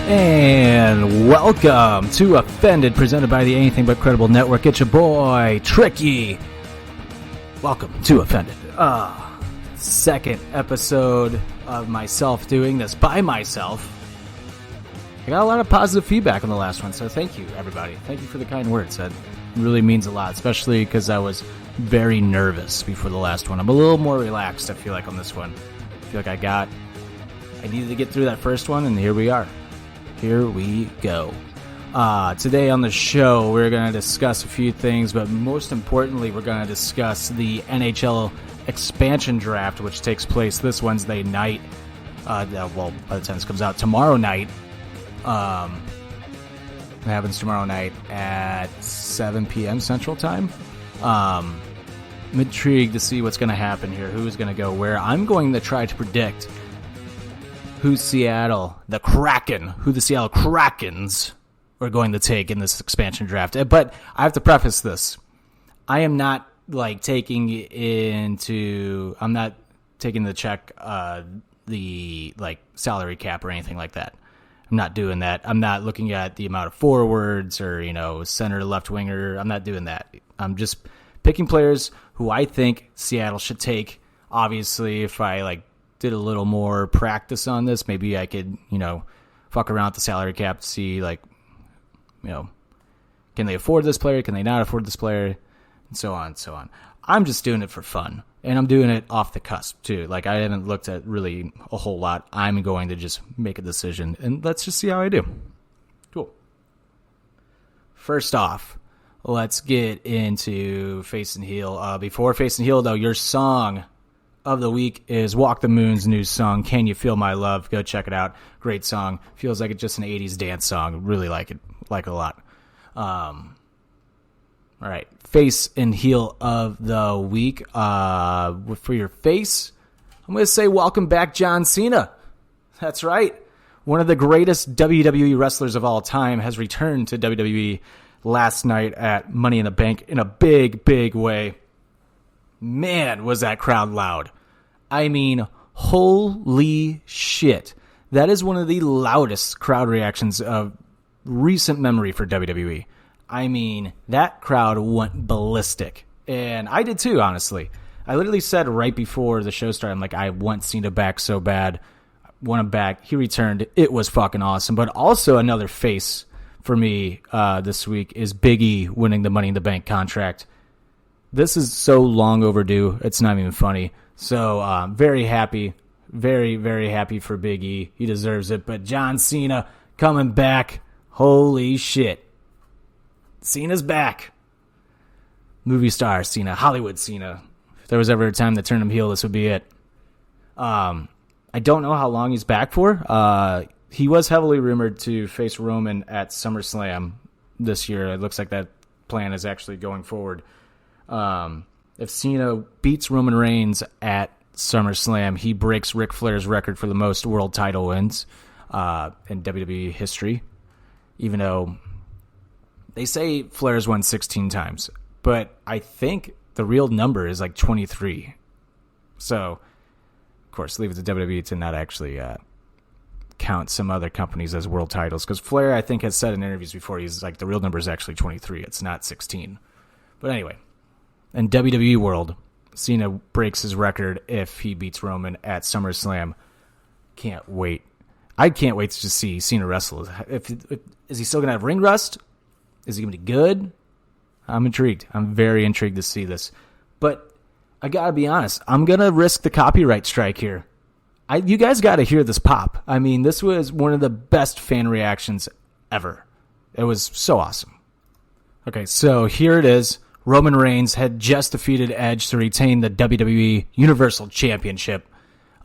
And welcome to Offended, presented by the Anything But Credible Network. It's your boy, Tricky. Welcome to Offended. Second episode of myself doing this by myself. I got a lot of positive feedback on the last one, so thank you, everybody. Thank you for the kind words. That really means a lot, especially because I was very nervous before the last one. I'm a little more relaxed, I feel like, on this one. I feel like I needed to get through that first one, and here we are. Here we go. Today on the show, we're going to discuss a few things, but most importantly, we're going to discuss the NHL Expansion Draft, which takes place this Wednesday night. By the time this comes out, tomorrow night. It happens tomorrow night at 7 p.m. Central Time. I'm intrigued to see what's going to happen here, who's going to go where. I'm going to try to predict who the Seattle Krakens are going to take in this expansion draft. But I have to preface this. I am not taking the check the salary cap or anything like that. I'm not doing that. I'm not looking at the amount of forwards or, center, left winger. I'm not doing that. I'm just picking players who I think Seattle should take. Obviously, if I did a little more practice on this, maybe I could, fuck around with the salary cap to see, can they afford this player? Can they not afford this player? And so on and so on. I'm just doing it for fun, and I'm doing it off the cusp, too. I haven't looked at really a whole lot. I'm going to just make a decision, and let's just see how I do. Cool. First off, let's get into Face and Heel. Before Face and Heel, though, your song of the week is Walk the Moon's new song, Can You Feel My Love? Go check it out. Great song. Feels like it's just an 80s dance song. Really like it. Like it a lot. All right. Face and Heel of the week. For your face, I'm going to say welcome back, John Cena. That's right. One of the greatest WWE wrestlers of all time has returned to WWE last night at Money in the Bank in a big, big way. Man, was that crowd loud. I mean, holy shit. That is one of the loudest crowd reactions of recent memory for WWE. I mean, that crowd went ballistic. And I did too, honestly. I literally said right before the show started, I want Cena back so bad. I want him back. He returned. It was fucking awesome. But also another face for me this week is Big E winning the Money in the Bank contract. This is so long overdue. It's not even funny. So very happy. Very, very happy for Big E. He deserves it. But John Cena coming back. Holy shit. Cena's back. Movie star Cena. Hollywood Cena. If there was ever a time to turn him heel, this would be it. I don't know how long he's back for. He was heavily rumored to face Roman at SummerSlam this year. It looks like that plan is actually going forward. If Cena beats Roman Reigns at SummerSlam, he breaks Ric Flair's record for the most world title wins in WWE history. Even though they say Flair's won 16 times, but I think the real number is 23. So, of course, leave it to WWE to not actually count some other companies as world titles, because Flair, I think, has said in interviews before, he's the real number is actually 23. It's not 16. But anyway. In WWE world, Cena breaks his record if he beats Roman at SummerSlam. Can't wait. I can't wait to just see Cena wrestle. Is he still going to have ring rust? Is he going to be good? I'm intrigued. I'm very intrigued to see this. But I got to be honest. I'm going to risk the copyright strike here. You guys got to hear this pop. I mean, this was one of the best fan reactions ever. It was so awesome. Okay, so here it is. Roman Reigns had just defeated Edge to retain the WWE Universal Championship.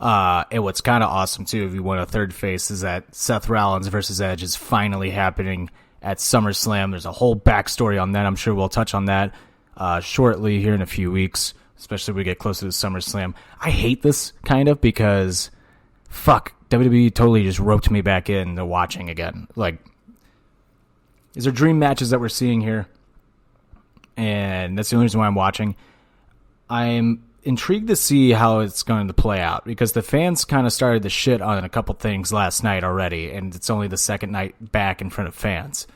And what's kind of awesome, too, if you want a third face, is that Seth Rollins versus Edge is finally happening at SummerSlam. There's a whole backstory on that. I'm sure we'll touch on that shortly here in a few weeks, especially if we get closer to SummerSlam. I hate this kind of because, WWE totally just roped me back into watching again. These are dream matches that we're seeing here. And that's the only reason why I'm watching. I'm intrigued to see how it's going to play out because the fans kind of started to shit on a couple things last night already, and it's only the second night back in front of fans.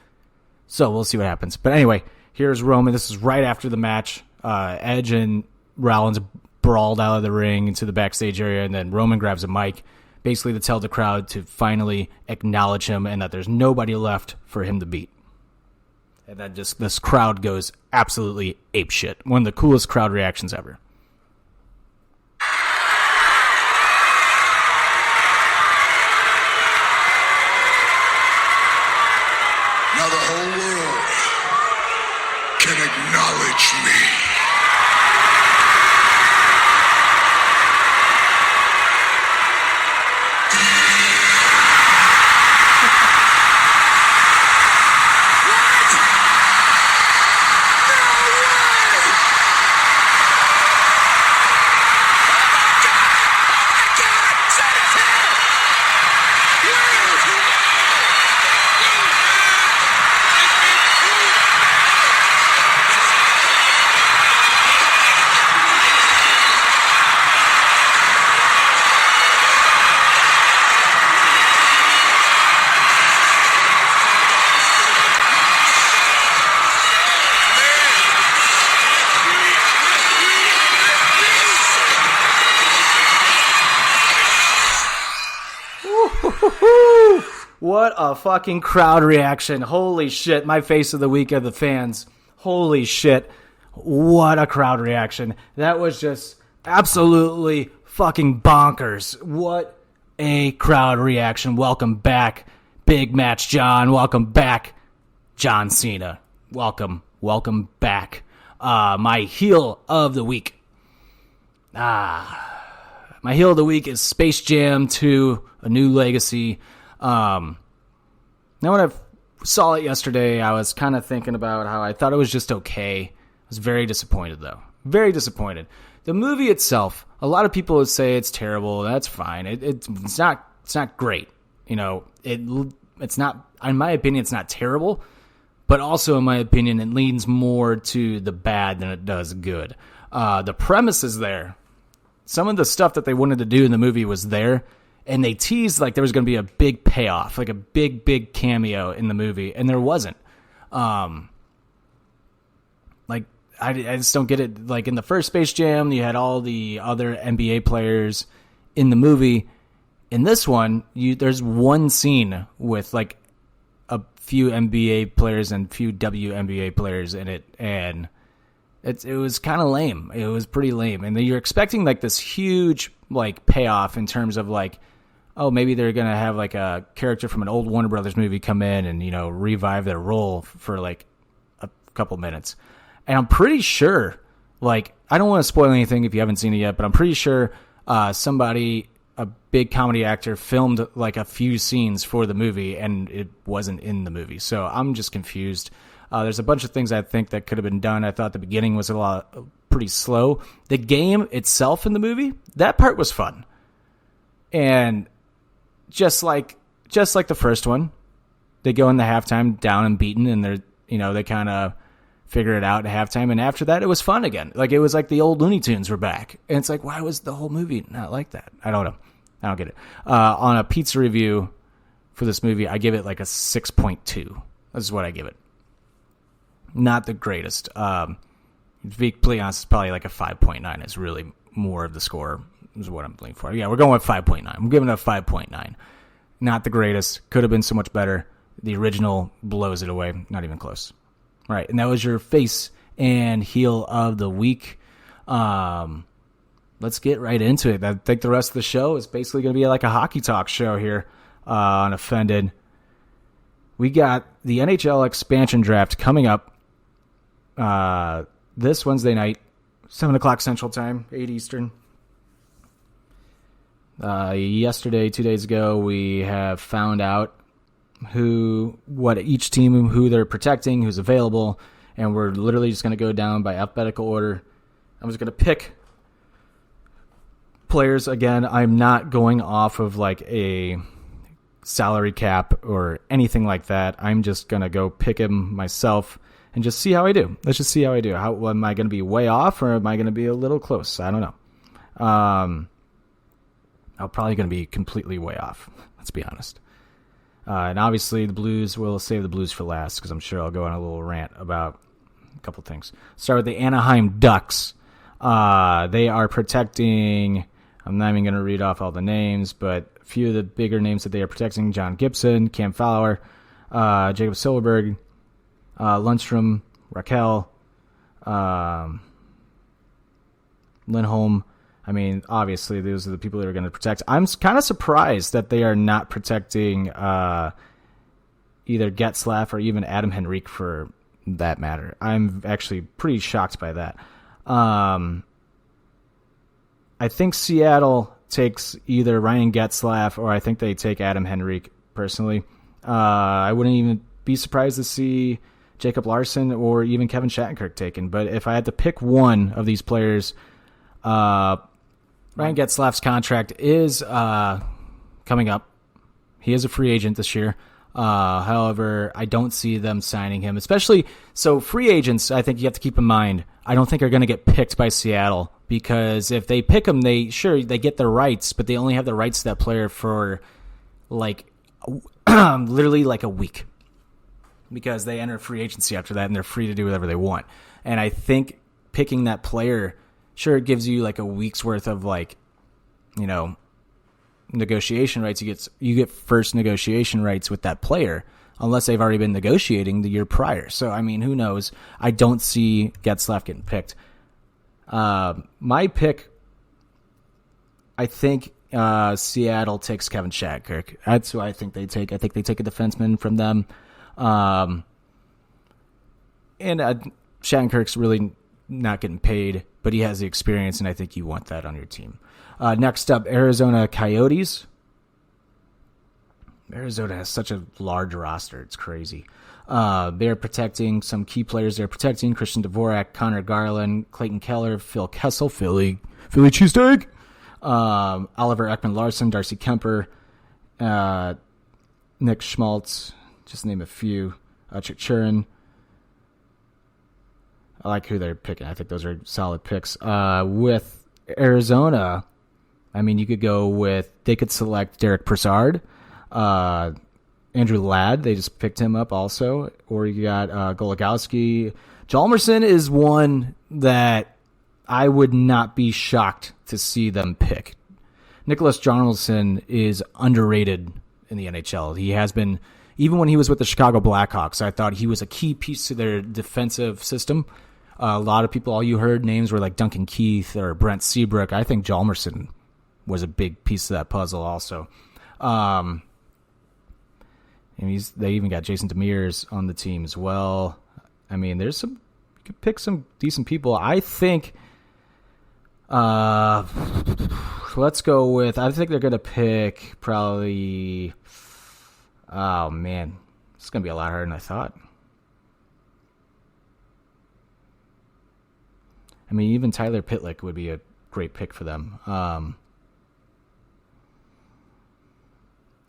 So we'll see what happens. But anyway, here's Roman. This is right after the match. Edge and Rollins brawled out of the ring into the backstage area, and then Roman grabs a mic, basically to tell the crowd to finally acknowledge him and that there's nobody left for him to beat. And then just this crowd goes absolutely apeshit. One of the coolest crowd reactions ever. Now the whole world can acknowledge me. What a fucking crowd reaction. Holy shit. My face of the week of the fans. Holy shit. What a crowd reaction. That was just absolutely fucking bonkers. What a crowd reaction. Welcome back, Big Match John. Welcome back, John Cena. Welcome back. My heel of the week. My heel of the week is Space Jam 2, A New Legacy. Now when I saw it yesterday, I was kind of thinking about how I thought it was just okay. I was very disappointed, though. Very disappointed. The movie itself, a lot of people would say it's terrible. That's fine. It's not great. You know, it's not, in my opinion, it's not terrible. But also, in my opinion, it leans more to the bad than it does good. The premise is there. Some of the stuff that they wanted to do in the movie was there. And they teased like there was going to be a big payoff, like a big cameo in the movie, and there wasn't. Like I just don't get it. Like in the first Space Jam, you had all the other NBA players in the movie. In this one, there's one scene with like a few NBA players and few WNBA players in it, and it was kind of lame. It was pretty lame, and then you're expecting like this huge like payoff in terms of like, oh, maybe they're going to have like a character from an old Warner Brothers movie come in and, you know, revive their role for like a couple minutes. And I'm pretty sure, like, I don't want to spoil anything if you haven't seen it yet, but I'm pretty sure somebody, a big comedy actor, filmed like a few scenes for the movie and it wasn't in the movie. So I'm just confused. There's a bunch of things I think that could have been done. I thought the beginning was pretty slow. The game itself in the movie, that part was fun. And just like the first one, they go in the halftime down and beaten, and they kind of figure it out at halftime. And after that, it was fun again. Like it was like the old Looney Tunes were back, and it's like, why was the whole movie not like that? I don't know. I don't get it. On a pizza review for this movie, I give it like a 6.2. This is what I give it. Not the greatest. To be completely honest, it's probably like a 5.9. It's really more of the score. Is what I'm looking for. Yeah, we're going with 5.9. I'm giving it a 5.9. Not the greatest. Could have been so much better. The original blows it away. Not even close. All right, and that was your face and heel of the week. Let's get right into it. I think the rest of the show is basically going to be like a hockey talk show here on Offended. We got the NHL Expansion Draft coming up this Wednesday night, 7 o'clock Central Time, 8 Eastern. Yesterday, 2 days ago, we have found out what each team, who they're protecting, who's available, and we're literally just going to go down by alphabetical order. I'm just going to pick players. Again, I'm not going off of like a salary cap or anything like that. I'm just going to go pick him myself and just see how I do. Let's just see how I do. How am I going to be way off, or am I going to be a little close? I don't know. I'm probably going to be completely way off. Let's be honest. And obviously, the Blues, we'll save the Blues for last because I'm sure I'll go on a little rant about a couple things. Start with the Anaheim Ducks. They are protecting, I'm not even going to read off all the names, but a few of the bigger names that they are protecting: John Gibson, Cam Fowler, Jacob Silverberg, Lundstrom, Raquel, Lindholm. I mean, obviously, those are the people that are going to protect. I'm kind of surprised that they are not protecting either Getzlaf or even Adam Henrique for that matter. I'm actually pretty shocked by that. I think Seattle takes either Ryan Getzlaf or I think they take Adam Henrique, personally. I wouldn't even be surprised to see Jacob Larson or even Kevin Shattenkirk taken. But if I had to pick one of these players, Ryan Getzlaf's contract is coming up. He is a free agent this year. However, I don't see them signing him, especially so free agents. I think you have to keep in mind, I don't think are going to get picked by Seattle, because if they pick him, they get the rights, but they only have the rights to that player for like literally like a week, because they enter free agency after that and they're free to do whatever they want. And I think picking that player, sure, it gives you like a week's worth of like, you know, negotiation rights. You get first negotiation rights with that player, unless they've already been negotiating the year prior. So, I mean, who knows? I don't see Getzlaf getting picked. My pick, I think Seattle takes Kevin Shattenkirk. That's who I think they take. I think they take a defenseman from them. And Shattenkirk's really not getting paid, but he has the experience, and I think you want that on your team. Next up, Arizona Coyotes. Arizona has such a large roster. It's crazy. They're protecting some key players. They're protecting Christian Dvorak, Connor Garland, Clayton Keller, Phil Kessel, Philly cheesesteak, Oliver Ekman-Larsson, Darcy Kemper, Nick Schmaltz, just name a few, Churin. I like who they're picking. I think those are solid picks. With Arizona, I mean, you could go with, they could select Derek Brassard, Andrew Ladd. They just picked him up also. Or you got Goligoski. Hjalmarsson is one that I would not be shocked to see them pick. Nicholas Hjalmarsson is underrated in the NHL. He has been, even when he was with the Chicago Blackhawks, I thought he was a key piece to their defensive system. A lot of people, all you heard names were like Duncan Keith or Brent Seabrook. I think Hjalmarsson was a big piece of that puzzle also. And they even got Jason Demers on the team as well. I mean, you could pick some decent people. I think, let's go with, I think they're going to pick probably, oh man, it's going to be a lot harder than I thought. I mean, even Tyler Pitlick would be a great pick for them.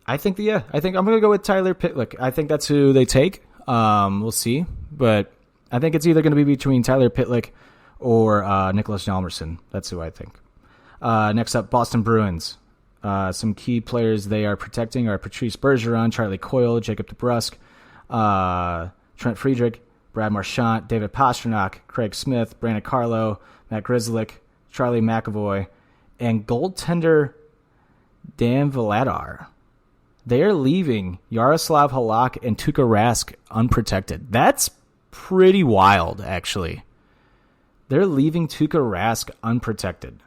I think I'm going to go with Tyler Pitlick. I think that's who they take. We'll see. But I think it's either going to be between Tyler Pitlick or Nicholas Hjalmarsson. That's who I think. Next up, Boston Bruins. Some key players they are protecting are Patrice Bergeron, Charlie Coyle, Jacob DeBrusk, Trent Friedrich, Brad Marchand, David Pastrnak, Craig Smith, Brandon Carlo, Matt Grzelcyk, Charlie McAvoy, and goaltender Dan Vladar. They are leaving Yaroslav Halak and Tuukka Rask unprotected. That's pretty wild, actually. They're leaving Tuukka Rask unprotected.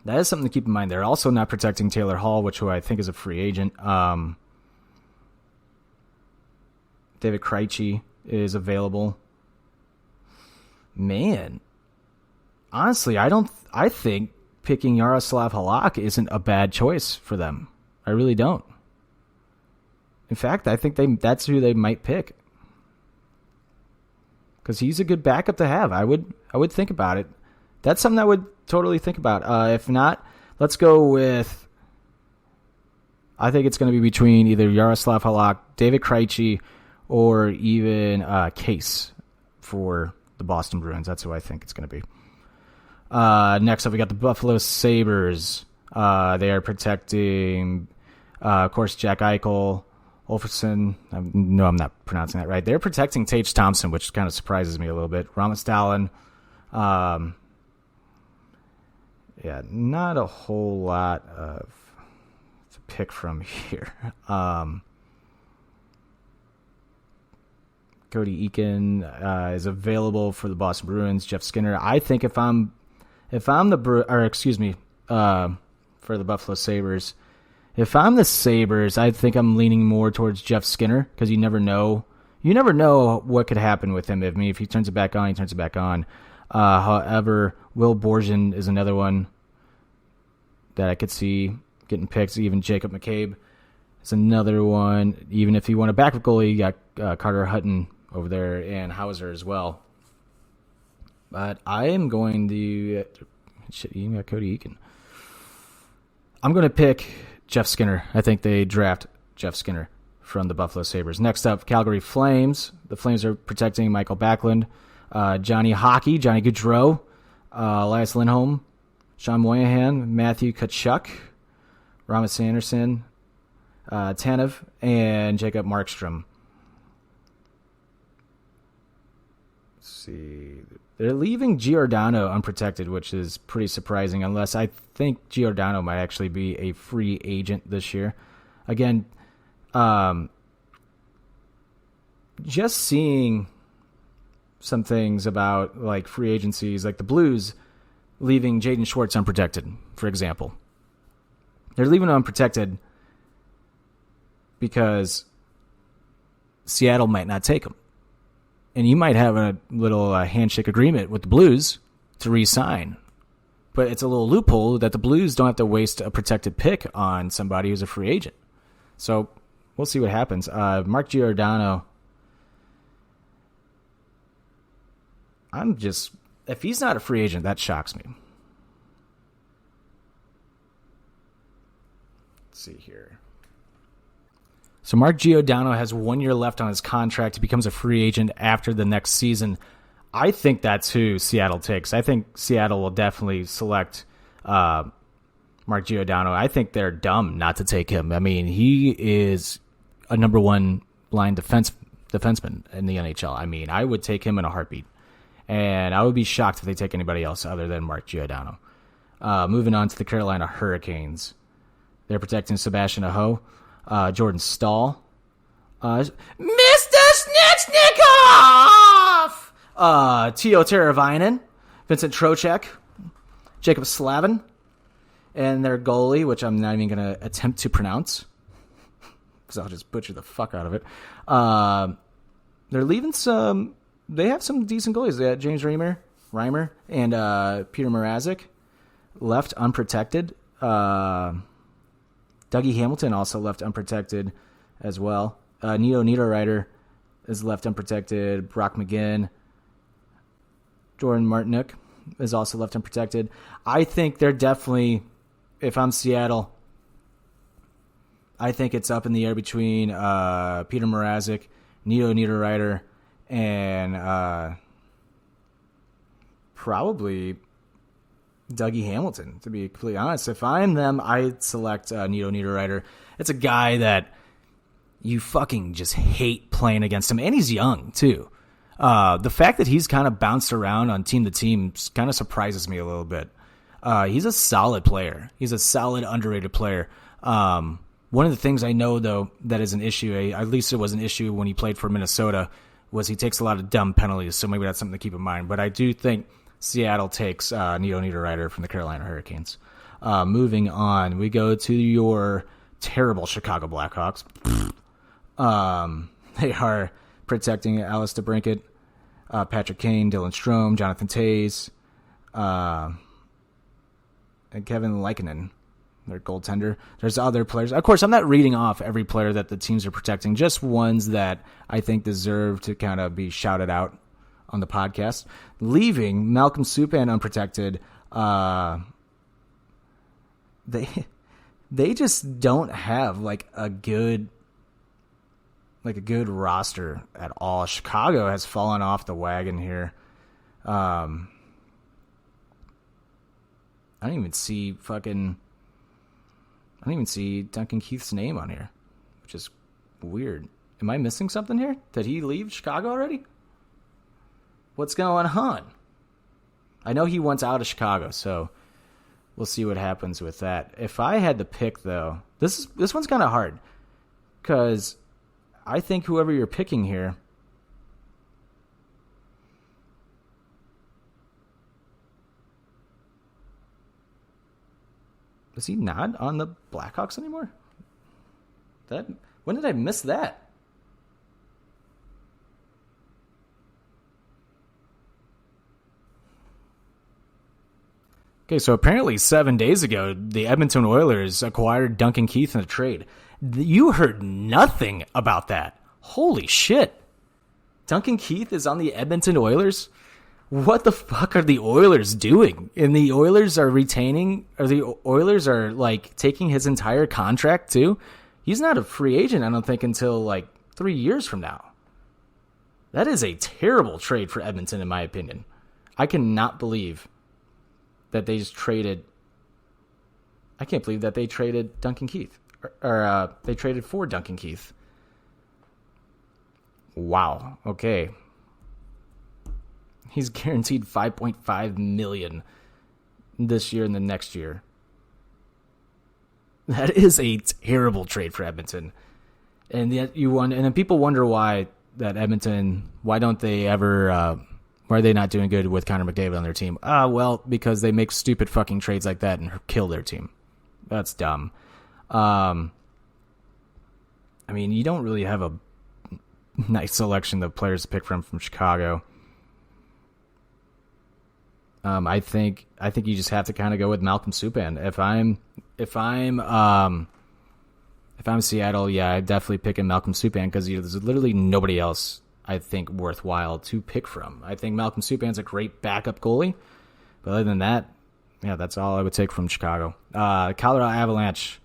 That is something to keep in mind. They're also not protecting Taylor Hall, who I think is a free agent. David Krejci is available. Man, honestly, I think picking Yaroslav Halak isn't a bad choice for them. I really don't. In fact, I think that's who they might pick, because he's a good backup to have. I would think about it. That's something I would totally think about. If not, let's go with, I think it's going to be between either Yaroslav Halak, David Krejci, or even Case for the Boston Bruins. That's who I think it's going to be. Next up, we got the Buffalo Sabres. They are protecting, of course, Jack Eichel, Olofsson. No, I'm not pronouncing that right. They're protecting Tage Thompson, which kind of surprises me a little bit. Rasmus Dahlin. Yeah, not a whole lot to pick from here. Cody Eakin is available for the Boston Bruins. Jeff Skinner. I think if I'm the for the Buffalo Sabres, if I'm the Sabres, I think I'm leaning more towards Jeff Skinner because you never know. You never know what could happen with him. If he turns it back on, he turns it back on. However, Will Borgen is another one that I could see getting picked. Even Jacob McCabe is another one. Even if you want a backup goalie, you got Carter Hutton over there and Hauser as well. But I am going to... Shit, you got Cody Eakin. I'm going to pick Jeff Skinner. I think they draft Jeff Skinner from the Buffalo Sabres. Next up, Calgary Flames. The Flames are protecting Michael Backlund, Johnny Hockey, Johnny Gaudreau, Elias Lindholm, Sean Moynihan, Matthew Tkachuk, Ramas Anderson, Tanev, and Jacob Markstrom. Let's see. They're leaving Giordano unprotected, which is pretty surprising, unless I think Giordano might actually be a free agent this year. Again, just seeing some things about like free agencies, like the Blues leaving Jaden Schwartz unprotected, for example. They're leaving him unprotected because Seattle might not take him. And you might have a little handshake agreement with the Blues to re-sign. But it's a little loophole that the Blues don't have to waste a protected pick on somebody who's a free agent. So we'll see what happens. Mark Giordano, if he's not a free agent, that shocks me. Let's see here. So Mark Giordano has 1 year left on his contract. He becomes a free agent after the next season. I think that's who Seattle takes. I think Seattle will definitely select Mark Giordano. I think they're dumb not to take him. I mean, he is a number one line defenseman in the NHL. I mean, I would take him in a heartbeat. And I would be shocked if they take anybody else other than Mark Giordano. Moving on to the Carolina Hurricanes. They're protecting Sebastian Aho. Jordan Stahl, Mr. Snitchnikov, Teo Teravainen, Vincent Trocheck, Jacob Slavin, and their goalie, which I'm not even going to attempt to pronounce because I'll just butcher the fuck out of it. They're leaving some. They have some decent goalies. They got James Reimer, and Peter Mrazek left unprotected. Dougie Hamilton also left unprotected as well. Nito Niederreiter is left unprotected. Brock McGinn. Jordan Martinook is also left unprotected. I think they're definitely, if I'm Seattle, I think it's up in the air between Peter Mrazek, Nito Niederreiter, and probably Dougie Hamilton, to be completely honest. If I'm them, I'd select Nito Niederreiter. It's a guy that you fucking just hate playing against him, and he's young, too. The fact that he's kind of bounced around on team to team kind of surprises me a little bit. He's a solid player. He's a solid, underrated player. One of the things I know, though, that is an issue, at least it was an issue when he played for Minnesota, was he takes a lot of dumb penalties, so maybe that's something to keep in mind. But I do think Seattle takes Nito Niederreiter from the Carolina Hurricanes. Moving on, we go to your terrible Chicago Blackhawks. They are protecting Alice DeBrincat, Patrick Kane, Dylan Strome, Jonathan Toews, and Kevin Lankinen, their goaltender. There's other players. Of course, I'm not reading off every player that the teams are protecting, just ones that I think deserve to kind of be shouted out on the podcast. Leaving Malcolm Subban unprotected. They just don't have like a good like a good roster at all. Chicago has fallen off the wagon here. I don't even see Duncan Keith's name on here, which is weird. Am I missing something here? Did he leave Chicago already? What's going on? I know he wants out of Chicago, so we'll see what happens with that. If I had to pick, though, this one's kind of hard because I think whoever you're picking here, is he not on the Blackhawks anymore? When did I miss that? Okay, so apparently 7 days ago, the Edmonton Oilers acquired Duncan Keith in a trade. You heard nothing about that. Holy shit. Duncan Keith is on the Edmonton Oilers? What the fuck are the Oilers doing? And the Oilers are like taking his entire contract too? He's not a free agent, I don't think, until like 3 years from now. That is a terrible trade for Edmonton, in my opinion. I cannot believe that they just traded. I can't believe that they traded Duncan Keith. Or they traded for Duncan Keith. Wow. Okay. He's guaranteed $5.5 million this year and the next year. That is a terrible trade for Edmonton. And yet and then people wonder why that Edmonton, why are they not doing good with Connor McDavid on their team? Well, because they make stupid fucking trades like that and kill their team. That's dumb. I mean, you don't really have a nice selection of players to pick from Chicago. I think you just have to kind of go with Malcolm Subban. If I'm Seattle, yeah, I'd definitely pick in Malcolm Subban because there's literally nobody else I think worthwhile to pick from. I think Malcolm Subban's a great backup goalie, but other than that, yeah, that's all I would take from Chicago. Colorado Avalanche,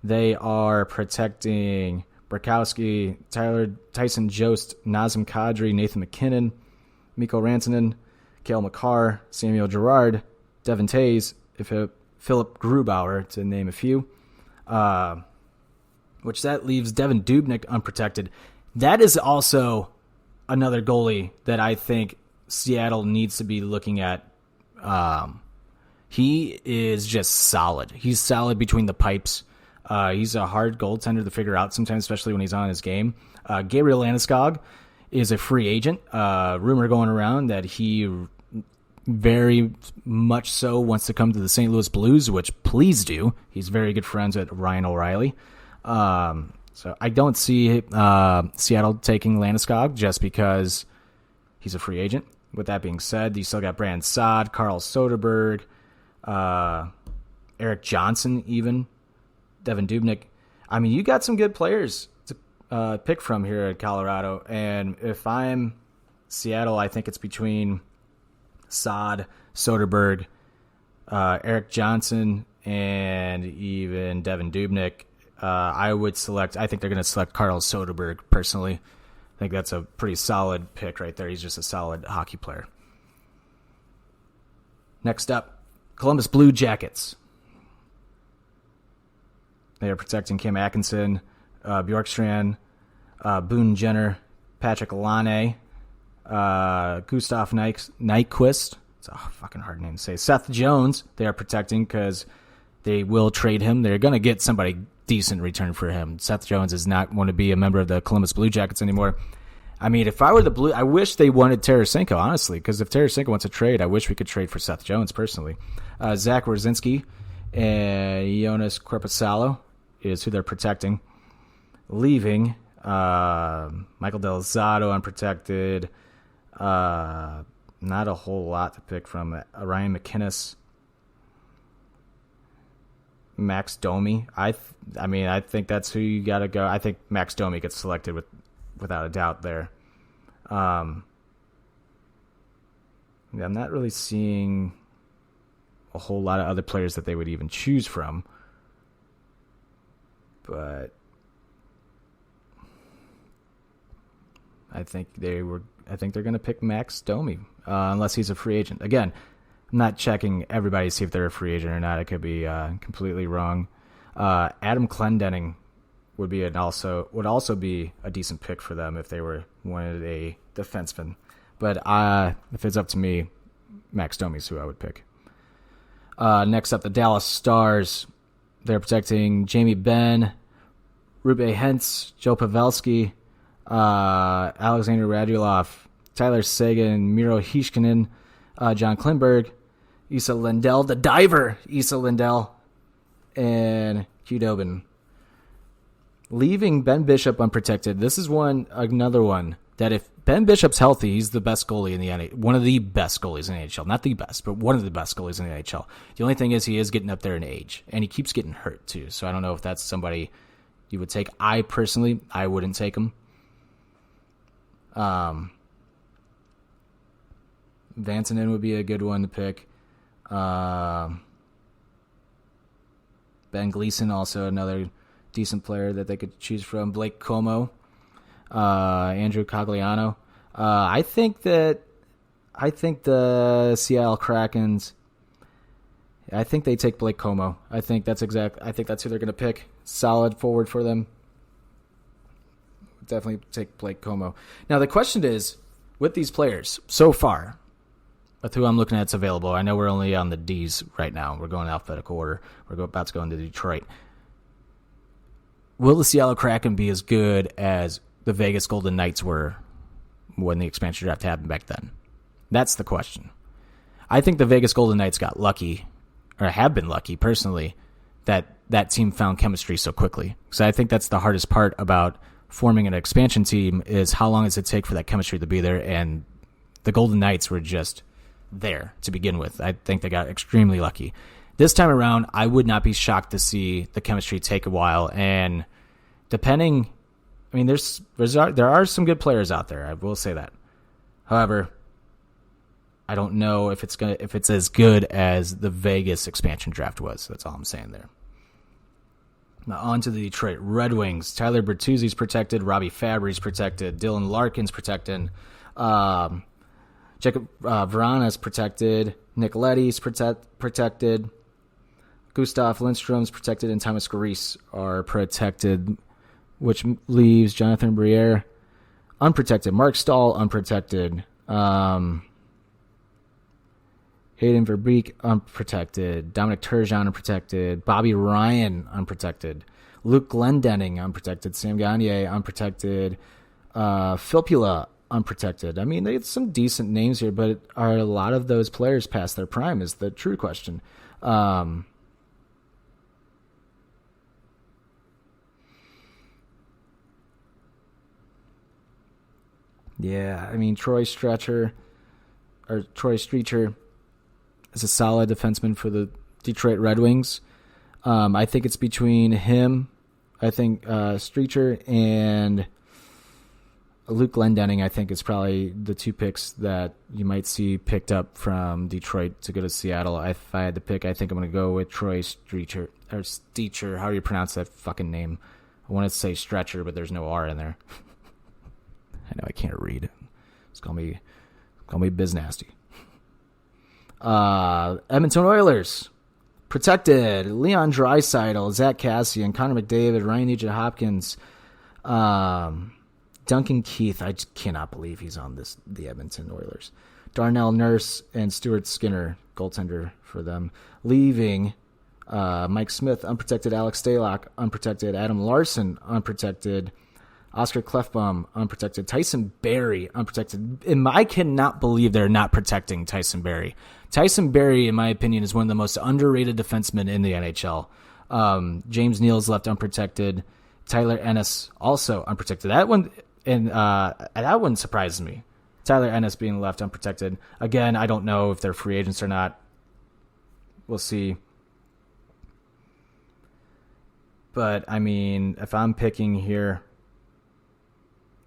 they are protecting Burkowski, Tyson Jost, Nazem Kadri, Nathan McKinnon, Mikko Rantanen, Cale Makar, Samuel Girard, Devin Tays, Philip Grubauer, to name a few. Which that leaves Devin Dubnyk unprotected. That is also another goalie that I think Seattle needs to be looking at. He is just solid. He's solid between the pipes. He's a hard goaltender to figure out sometimes, especially when he's on his game. Gabriel Landeskog is a free agent. Rumor going around that he very much so wants to come to the St. Louis Blues, which please do. He's very good friends with Ryan O'Reilly. So I don't see Seattle taking Landeskog just because he's a free agent. With that being said, you still got Brandon Saad, Carl Soderberg, Eric Johnson even, Devin Dubnyk. I mean, you got some good players to pick from here at Colorado. And if I'm Seattle, I think it's between Saad, Soderberg, Eric Johnson, and even Devin Dubnyk. I think they're going to select Carl Soderberg personally. I think that's a pretty solid pick right there. He's just a solid hockey player. Next up, Columbus Blue Jackets. They are protecting Kim Atkinson, Bjorkstrand, Boone Jenner, Patrick Laine, Gustav Nyquist. It's a fucking hard name to say. Seth Jones, they are protecting because they will trade him. They're going to get somebody decent return for him. Seth Jones is not going to be a member of the Columbus Blue Jackets anymore. I mean, if I were the Blue, I wish they wanted Tarasenko, honestly, because if Tarasenko wants to trade, I wish we could trade for Seth Jones personally. Zach Rosinski and Jonas Korpisalo is who they're protecting. Leaving Michael Del Zotto unprotected. Not a whole lot to pick from. Ryan McInnes, Max Domi. I think that's who you got to go. I think Max Domi gets selected without a doubt there. I'm not really seeing a whole lot of other players that they would even choose from. But I think they're going to pick Max Domi, unless he's a free agent. Again, I'm not checking everybody to see if they're a free agent or not. I could be completely wrong. Adam Clendenning would also be a decent pick for them if they wanted a defenseman. But if it's up to me, Max Domi's who I would pick. Next up, the Dallas Stars. They're protecting Jamie Benn, Rube Hentz, Joe Pavelski, Alexander Radulov, Tyler Seguin, Miro Heiskanen, John Klimberg, Issa Lindell, the diver, Issa Lindell, and Hugh Dobin. Leaving Ben Bishop unprotected. This is another one that if Ben Bishop's healthy, he's the best goalie in the NHL. One of the best goalies in the NHL. Not the best, but one of the best goalies in the NHL. The only thing is he is getting up there in age, and he keeps getting hurt too. So I don't know if that's somebody you would take. I personally wouldn't take him. Vantanen would be a good one to pick. Ben Gleason, also another decent player that they could choose from. Blake Como, Andrew Cogliano. I think the Seattle Krakens, I think they take Blake Como. I think that's who they're going to pick. Solid forward for them. Definitely take Blake Como. Now the question is, with these players so far, with who I'm looking at's available, I know we're only on the D's right now. We're going alphabetical order. We're about to go into Detroit. Will the Seattle Kraken be as good as the Vegas Golden Knights were when the expansion draft happened back then? That's the question. I think the Vegas Golden Knights got lucky, or have been lucky personally, that team found chemistry so quickly. So I think that's the hardest part about forming an expansion team is how long does it take for that chemistry to be there, and the Golden Knights were just there to begin with. I think they got extremely lucky. This time around, I would not be shocked to see the chemistry take a while, and depending, I mean, there are some good players out there, I will say that. However, I don't know if it's as good as the Vegas expansion draft was. That's all I'm saying there. Now on to the Detroit Red Wings. Tyler Bertuzzi's protected. Robbie Fabry's protected. Dylan Larkin's protected. Jacob Vrana's protected. Nick Leddy's protected. Gustav Lindstrom's protected, and Thomas Greiss are protected, which leaves Jonathan Briere unprotected. Mark Stahl unprotected. Hayden Verbeek unprotected. Dominic Turgeon unprotected. Bobby Ryan unprotected. Luke Glendening unprotected. Sam Gagner unprotected. Filppula unprotected. I mean, they had some decent names here, but are a lot of those players past their prime is the true question. Yeah, I mean, Troy Streeter is a solid defenseman for the Detroit Red Wings. I think it's between him, Streeter, and Luke Glendening. I think it's probably the two picks that you might see picked up from Detroit to go to Seattle. If I had to pick, I think I'm going to go with Troy Streeter, or Steecher, however you pronounce that fucking name. I want to say Stretcher, but there's no R in there. I know I can't read. Just call me Biz Nasty. Edmonton Oilers protected. Leon Draisaitl, Zach Cassian, Connor McDavid, Ryan Nugent-Hopkins, Duncan Keith. I just cannot believe he's on the Edmonton Oilers. Darnell Nurse and Stuart Skinner, goaltender for them. Leaving Mike Smith, unprotected. Alex Stalock, unprotected. Adam Larson, unprotected. Oscar Klefbom, unprotected. Tyson Barrie, unprotected. And I cannot believe they're not protecting Tyson Barrie. Tyson Barrie, in my opinion, is one of the most underrated defensemen in the NHL. James Neal's left unprotected. Tyler Ennis also unprotected. That one surprises me. Tyler Ennis being left unprotected. Again, I don't know if they're free agents or not. We'll see. But, I mean, if I'm picking here,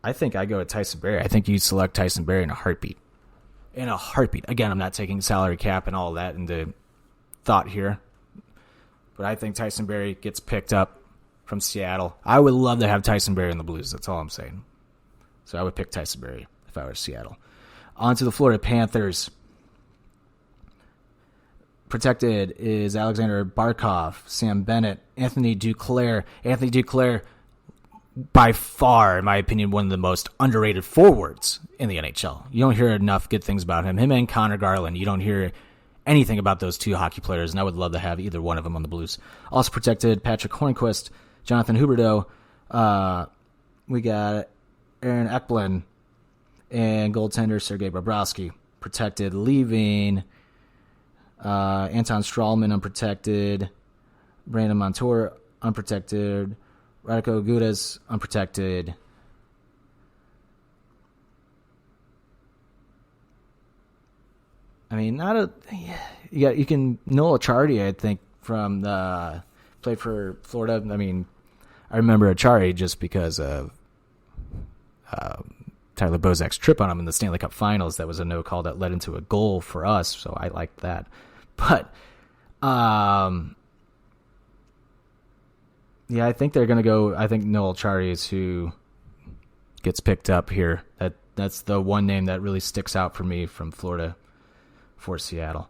I think I go with Tyson Barrie. I think you select Tyson Barrie in a heartbeat. In a heartbeat. Again, I'm not taking salary cap and all that into thought here. But I think Tyson Barrie gets picked up from Seattle. I would love to have Tyson Barrie in the Blues. That's all I'm saying. So I would pick Tyson Berry if I were Seattle. On to the Florida Panthers. Protected is Alexander Barkov, Sam Bennett, Anthony Duclair. Anthony Duclair, by far, in my opinion, one of the most underrated forwards in the NHL. You don't hear enough good things about him. Him and Connor Garland, you don't hear anything about those two hockey players, and I would love to have either one of them on the Blues. Also protected, Patrick Hornquist, Jonathan Huberdeau. We got Aaron Ekblad and goaltender Sergei Bobrovsky. Protected, leaving Anton Strawman unprotected, Brandon Montour unprotected, Radko Gudas unprotected. I mean, you can Noel Acciari, I think, from the played for Florida. I mean, I remember Acciari just because of Tyler Bozak's trip on him in the Stanley Cup Finals. That was a no call that led into a goal for us, so I liked that. But yeah, I think they're going to go. I think Noel Acciari is who gets picked up here. That's the one name that really sticks out for me from Florida for Seattle.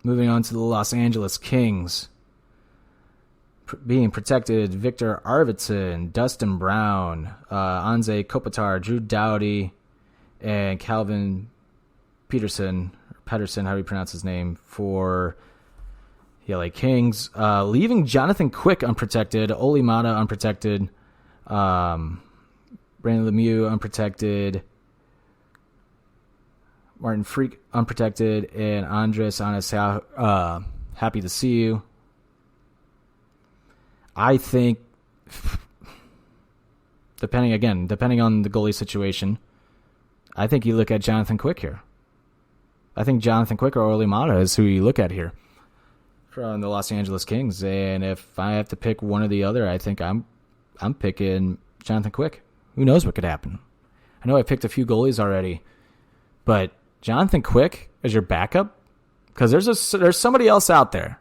Moving on to the Los Angeles Kings. Being protected, Victor Arvidsson, Dustin Brown, Anze Kopitar, Drew Doughty, and Calvin Peterson, however you pronounce his name, for the LA Kings. Leaving Jonathan Quick unprotected, Oli Mata unprotected, Brandon Lemieux unprotected, Martin Freak unprotected, and Andres Anas, happy to see you. I think, depending on the goalie situation, I think you look at Jonathan Quick here. I think Jonathan Quick or Oli Mata is who you look at here from the Los Angeles Kings. And if I have to pick one or the other, I think I'm picking Jonathan Quick. Who knows what could happen? I know I picked a few goalies already, but Jonathan Quick as your backup, because there's somebody else out there,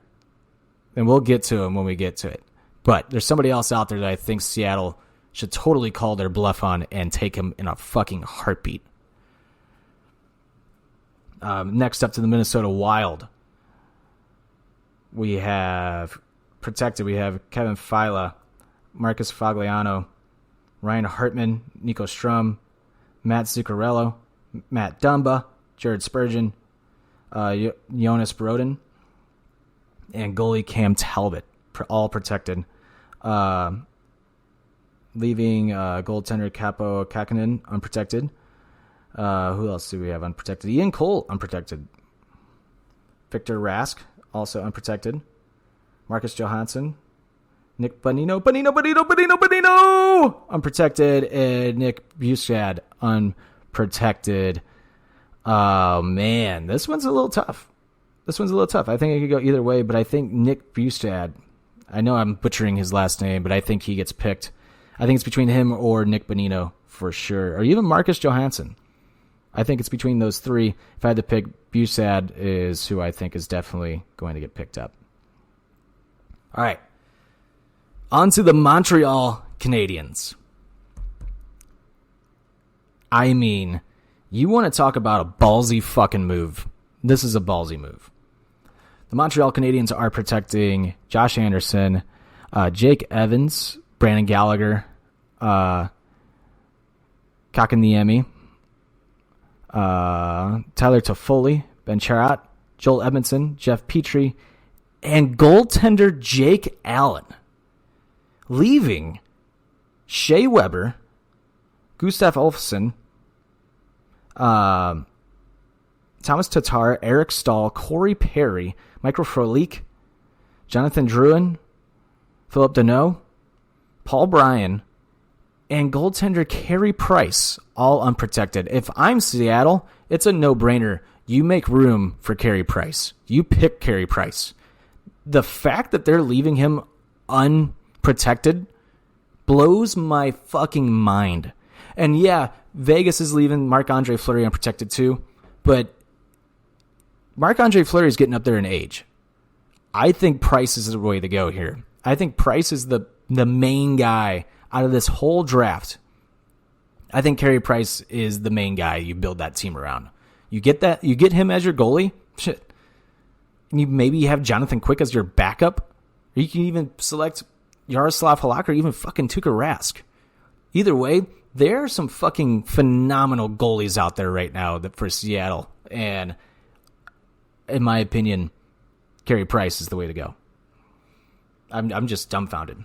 and we'll get to him when we get to it. But there's somebody else out there that I think Seattle should totally call their bluff on and take him in a fucking heartbeat. Next up to the Minnesota Wild. We have protected. We have Kevin Fila, Marcus Fagliano, Ryan Hartman, Nico Strum, Matt Zuccarello, Matt Dumba, Jared Spurgeon, Jonas Brodin, and goalie Cam Talbot, all protected. Leaving goaltender Capo Kakinen unprotected. Who else do we have unprotected? Ian Cole unprotected. Victor Rask also unprotected. Marcus Johansson, Nick Bonino unprotected, and Nick Bjugstad unprotected. Oh man, this one's a little tough. I think it could go either way, but I think Nick Bjugstad, I know I'm butchering his last name, but I think he gets picked. I think it's between him or Nick Bonino for sure, or even Marcus Johansson. I think it's between those three. If I had to pick, Bjugstad is who I think is definitely going to get picked up. All right. On to the Montreal Canadiens. I mean, you want to talk about a ballsy fucking move. This is a ballsy move. The Montreal Canadiens are protecting Josh Anderson, Jake Evans, Brandon Gallagher, Kakaniemi, Tyler Toffoli, Ben Chiarot, Joel Edmondson, Jeff Petrie, and goaltender Jake Allen. Leaving Shea Weber, Gustav Olofsson, Thomas Tatar, Eric Stahl, Corey Perry, Michael Frolik, Jonathan Drouin, Philip Deneau, Paul Bryan, and goaltender Carey Price, all unprotected. If I'm Seattle, it's a no-brainer. You make room for Carey Price. You pick Carey Price. The fact that they're leaving him unprotected blows my fucking mind. And yeah, Vegas is leaving Marc-Andre Fleury unprotected too, but Marc-Andre Fleury is getting up there in age. I think Price is the way to go here. I think Price is the main guy out of this whole draft, I think Carey Price is the main guy you build that team around. You get him as your goalie, shit. And you maybe have Jonathan Quick as your backup. Or you can even select Yaroslav Halak or even fucking Tuukka Rask. Either way, there are some fucking phenomenal goalies out there right now for Seattle. And in my opinion, Carey Price is the way to go. I'm just dumbfounded.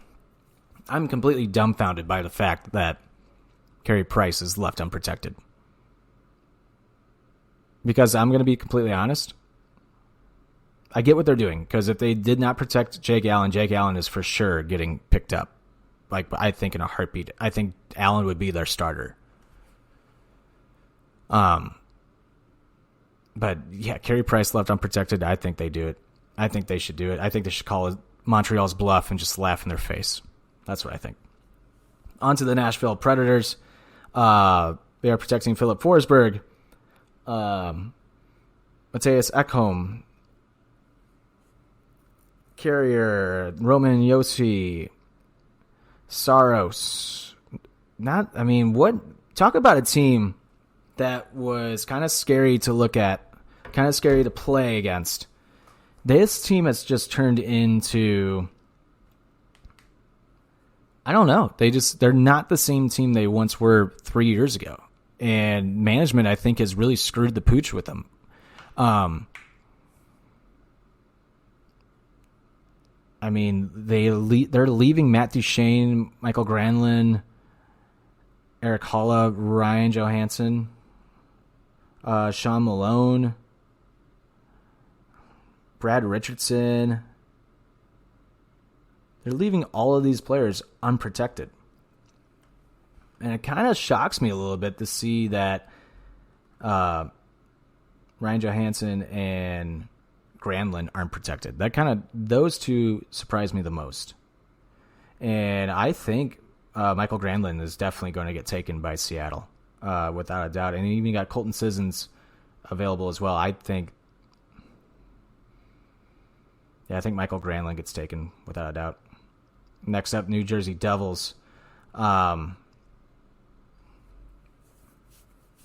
I'm completely dumbfounded by the fact that Carey Price is left unprotected. Because I'm going to be completely honest, I get what they're doing. Because if they did not protect Jake Allen is for sure getting picked up. Like, I think in a heartbeat. I think Allen would be their starter. But yeah, Carey Price left unprotected. I think they do it. I think they should do it. I think they should call Montreal's bluff and just laugh in their face. That's what I think. On to the Nashville Predators. They are protecting Philip Forsberg, Matthias Ekholm, Carrier, Roman Josi, Saros. Talk about a team that was kind of scary to look at, kind of scary to play against. This team has just turned into, I don't know. They're not the same team they once were 3 years ago. And management, I think, has really screwed the pooch with them. They're leaving Matt Duchene, Michael Granlund, Eric Holla, Ryan Johansson, Sean Malone, Brad Richardson. They're leaving all of these players unprotected. And it kind of shocks me a little bit to see that Ryan Johansson and Granlund aren't protected. Those two surprised me the most. And I think Michael Granlund is definitely going to get taken by Seattle, without a doubt. And you even got Colton Sissons available as well. I think Michael Granlund gets taken without a doubt. Next up, New Jersey Devils.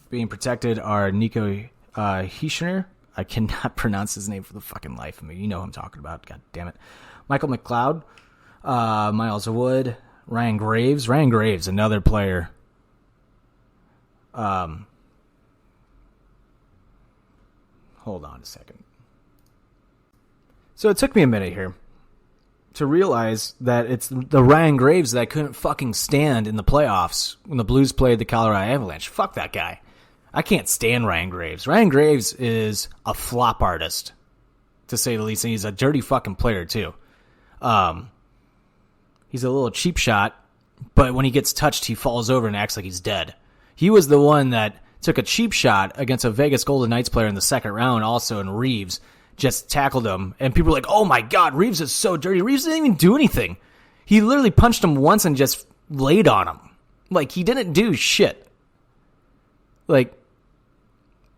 Being protected are Nico Heischer. I cannot pronounce his name for the fucking life of me. You know who I'm talking about. God damn it. Michael McLeod, Miles Wood, Ryan Graves. Ryan Graves, another player. Hold on a second. So it took me a minute here to realize that it's the Ryan Graves that I couldn't fucking stand in the playoffs when the Blues played the Colorado Avalanche. Fuck that guy. I can't stand Ryan Graves. Ryan Graves is a flop artist, to say the least, and he's a dirty fucking player, too. He's a little cheap shot, but when he gets touched, he falls over and acts like he's dead. He was the one that took a cheap shot against a Vegas Golden Knights player in the second round also, and Reeves just tackled him. And people were like, oh my God, Reeves is so dirty. Reeves didn't even do anything. He literally punched him once and just laid on him. Like, he didn't do shit. Like,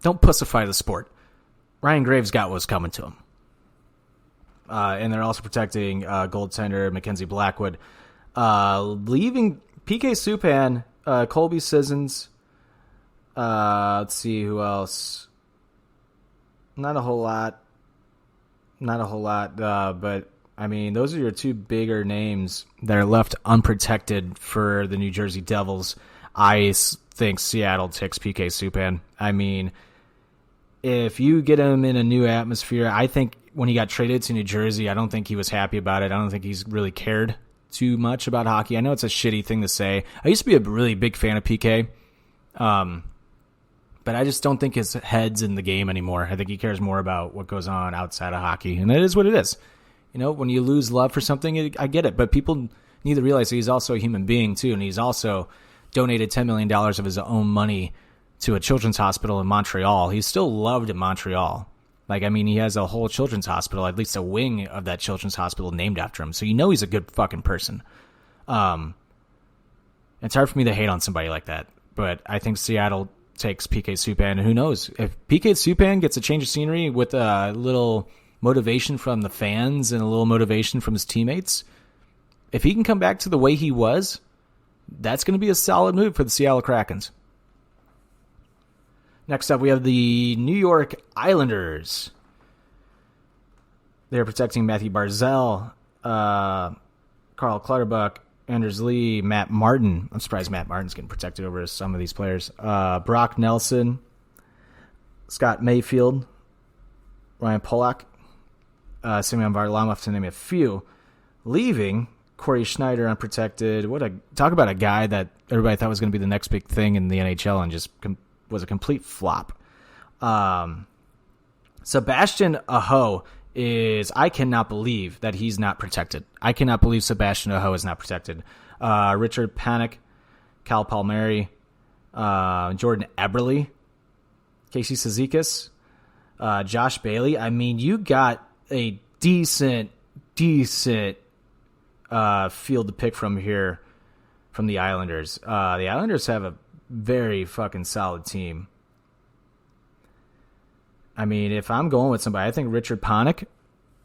don't pussify the sport. Ryan Graves got what was coming to him. And they're also protecting goaltender Mackenzie Blackwood. Leaving PK Subban, Colby Sissons. Let's see who else. Not a whole lot. But, I mean, those are your two bigger names that are left unprotected for the New Jersey Devils. I think Seattle takes PK Subban. I mean, if you get him in a new atmosphere, I think when he got traded to New Jersey, I don't think he was happy about it. I don't think he's really cared too much about hockey. I know it's a shitty thing to say. I used to be a really big fan of PK, but I just don't think his head's in the game anymore. I think he cares more about what goes on outside of hockey, and it is what it is. You know, when you lose love for something, I get it, but people need to realize that he's also a human being, too, and he's also donated $10 million of his own money to a children's hospital in Montreal. He's still loved in Montreal. Like, I mean, he has a whole children's hospital, at least a wing of that children's hospital named after him. So you know he's a good fucking person. It's hard for me to hate on somebody like that. But I think Seattle takes PK Subban. Who knows? If PK Subban gets a change of scenery with a little motivation from the fans and a little motivation from his teammates, if he can come back to the way he was, that's going to be a solid move for the Seattle Krakens. Next up, we have the New York Islanders. They're protecting Matthew Barzal, Carl Clutterbuck, Anders Lee, Matt Martin. I'm surprised Matt Martin's getting protected over some of these players. Brock Nelson, Scott Mayfield, Ryan Polak, Semyon Varlamov, to name a few. Leaving, Corey Schneider unprotected. Talk about a guy that everybody thought was going to be the next big thing in the NHL and just was a complete flop. Sebastian Aho I cannot believe that he's not protected. I cannot believe Sebastian Aho is not protected. Richard Panik, Cal Palmieri, Jordan Eberle, Casey Cizikas, Josh Bailey. I mean, you got a decent field to pick from here from the Islanders. The Islanders have a very fucking solid team. I mean, if I'm going with somebody, I think Richard Panik